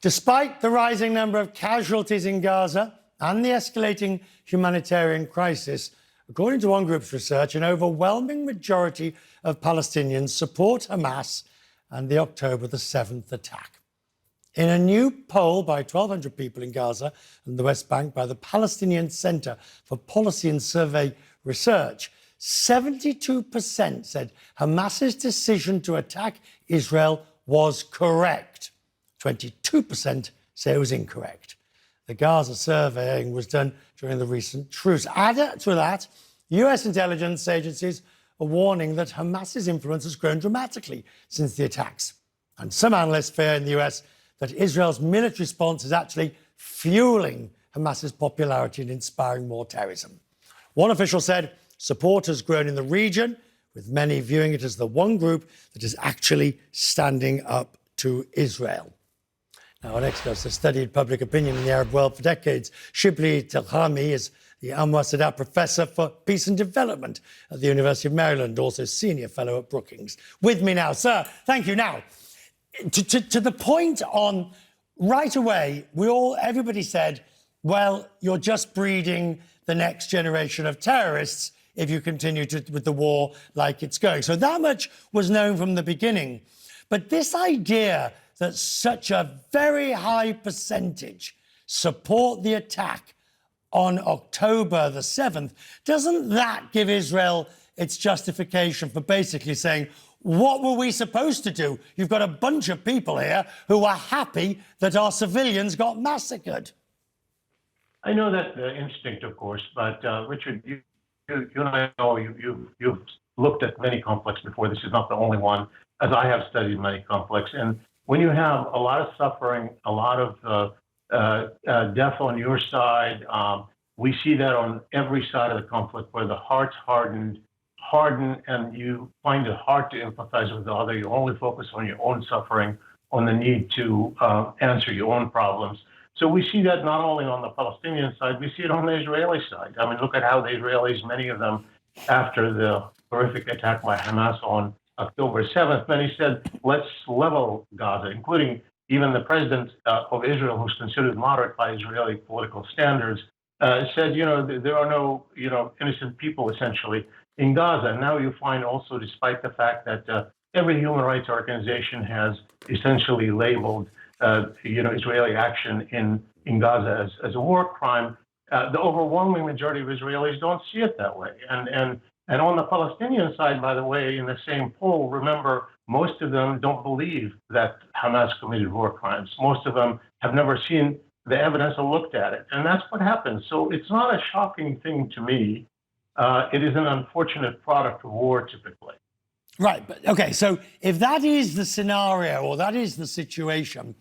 Despite the rising number of casualties in Gaza and the escalating humanitarian crisis, according to one group's research, an overwhelming majority of Palestinians support Hamas and the October the 7th attack. In a new poll by 1,200 people in Gaza and the West Bank by the Palestinian Center for Policy and Survey Research, 72% said Hamas's decision to attack Israel was correct. 22% say it was incorrect. The Gaza surveying was done during the recent truce. Add to that, US intelligence agencies are warning that Hamas's influence has grown dramatically since the attacks. And some analysts fear in the US that Israel's military response is actually fueling Hamas's popularity and inspiring more terrorism. One official said support has grown in the region, with many viewing it as the one group that is actually standing up to Israel. Now, an expert has studied public opinion in the Arab world for decades. Shibley Telhami is the Anwar Sadat Professor for Peace and Development at the University of Maryland, also Senior Fellow at Brookings. With me now, sir. Thank you. Now, to the point on right away, everybody said, well, you're just breeding the next generation of terrorists if you continue with the war like it's going. So that much was known from the beginning. But this idea that such a very high percentage support the attack on October the 7th, doesn't that give Israel its justification for basically saying, what were we supposed to do? You've got a bunch of people here who are happy that our civilians got massacred. I know that's the instinct, of course, but Richard, you and I know you've looked at many conflicts before. This is not the only one, as I have studied many conflicts. And when you have a lot of suffering, a lot of death on your side, we see that on every side of the conflict where the hearts harden, and you find it hard to empathize with the other. You only focus on your own suffering, on the need to answer your own problems. So we see that not only on the Palestinian side, we see it on the Israeli side. I mean, look at how the Israelis, many of them, after the horrific attack by Hamas on October 7th, many said, let's level Gaza, including even the president of Israel, who's considered moderate by Israeli political standards, said, there are no, innocent people essentially in Gaza. And now you find also, despite the fact that every human rights organization has essentially labeled, Israeli action in Gaza as a war crime, the overwhelming majority of Israelis don't see it that way. And on the Palestinian side, by the way, in the same poll, remember, most of them don't believe that Hamas committed war crimes. Most of them have never seen the evidence or looked at it. And that's what happens. So it's not a shocking thing to me. It is an unfortunate product of war, typically. Right. But OK, so if that is the scenario or that is the situation,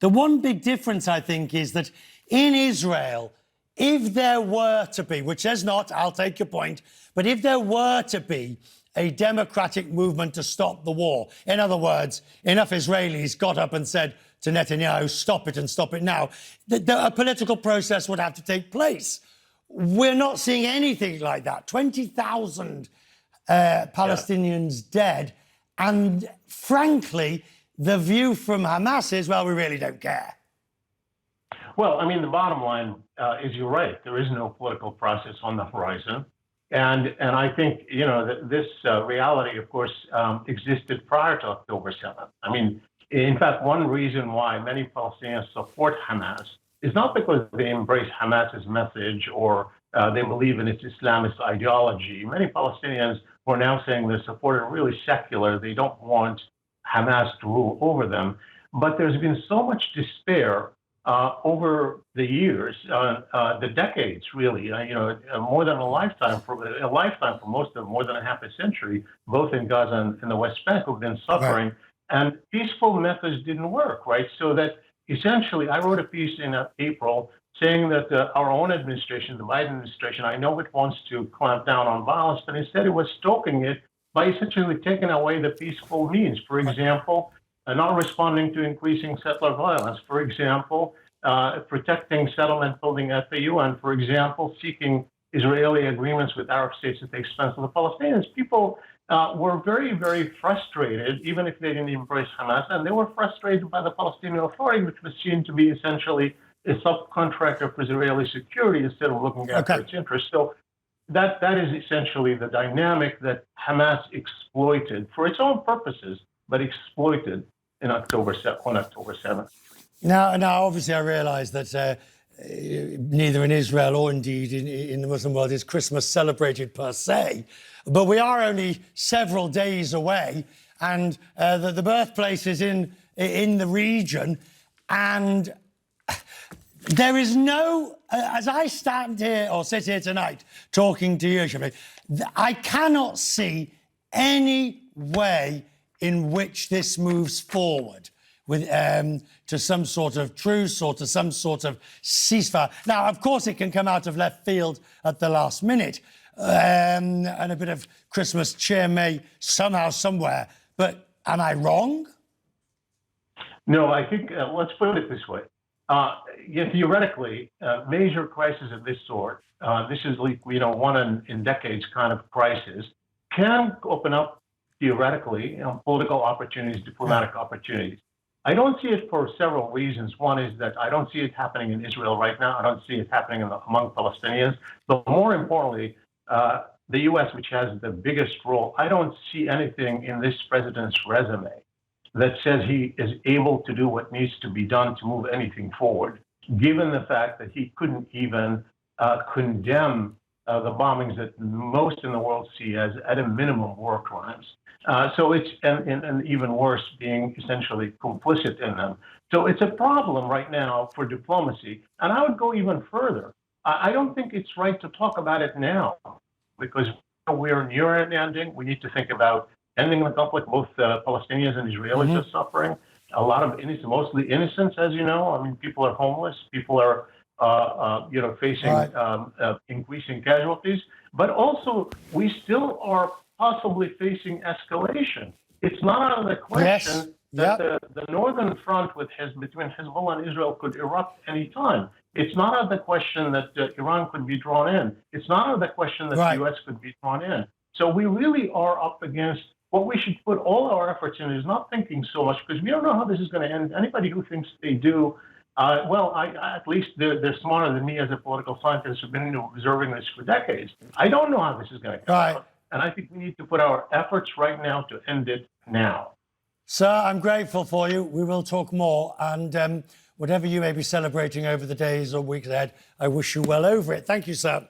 the one big difference, I think, is that in Israel, if there were to be, which there's not, I'll take your point, but if there were to be a democratic movement to stop the war, in other words, enough Israelis got up and said to Netanyahu, stop it and stop it now, a political process would have to take place. We're not seeing anything like that. 20,000 Palestinians dead. And frankly, the view from Hamas is, well, we really don't care. Well, I mean, the bottom line is you're right. There is no political process on the horizon. And I think, that this reality, of course, existed prior to October 7th. I mean, in fact, one reason why many Palestinians support Hamas is not because they embrace Hamas's message or they believe in its Islamist ideology. Many Palestinians who are now saying they're supported are really secular. They don't want Hamas to rule over them. But there's been so much despair over the years, the decades, really, more than a lifetime for most of them, more than a half a century, both in Gaza and the West Bank, who've been suffering. Right. And peaceful methods didn't work, right? So that essentially, I wrote a piece in April saying that our own administration, the Biden administration, I know it wants to clamp down on violence, but instead it was stoking it by essentially taking away the peaceful means. For example, not responding to increasing settler violence. For example, protecting settlement building at the UN. For example, seeking Israeli agreements with Arab states at the expense of the Palestinians. People were very, very frustrated, even if they didn't embrace Hamas, and they were frustrated by the Palestinian Authority, which was seen to be essentially a subcontractor for Israeli security instead of looking after its interests. So that is essentially the dynamic that Hamas exploited for its own purposes, but exploited on October 7th. Now, obviously, I realise that neither in Israel or indeed in the Muslim world is Christmas celebrated per se, but we are only several days away, and the birthplace is in the region, and there is no, as I stand here or sit here tonight talking to you, Shibley, I cannot see any way in which this moves forward with to some sort of truce or to some sort of ceasefire. Now, of course, it can come out of left field at the last minute, and a bit of Christmas cheer may somehow, somewhere. But am I wrong? No, I think, let's put it this way. Theoretically, major crises of this sort, this is like, one in decades kind of crisis, can open up theoretically political opportunities, diplomatic opportunities. I don't see it for several reasons. One is that I don't see it happening in Israel right now. I don't see it happening among Palestinians. But more importantly, the U.S., which has the biggest role, I don't see anything in this president's resume that says he is able to do what needs to be done to move anything forward, given the fact that he couldn't even condemn the bombings that most in the world see as, at a minimum, war crimes. So it's, and even worse, being essentially complicit in them. So it's a problem right now for diplomacy. And I would go even further. I don't think it's right to talk about it now, because we're near an ending. We need to think about ending the conflict. Both Palestinians and Israelis are suffering. A lot of mostly innocents, as you know. I mean, people are homeless. People are, facing increasing casualties. But also, we still are possibly facing escalation. It's not out of the question that the northern front between Hezbollah and Israel could erupt any time. It's not out of the question that Iran could be drawn in. It's not out of the question that the U.S. could be drawn in. So we really are up against what we should put all our efforts in is not thinking so much, because we don't know how this is going to end. Anybody who thinks they do, at least they're smarter than me as a political scientist who've been observing this for decades. I don't know how this is going to come out. And I think we need to put our efforts right now to end it now. Sir, I'm grateful for you. We will talk more. And whatever you may be celebrating over the days or weeks ahead, I wish you well over it. Thank you, sir.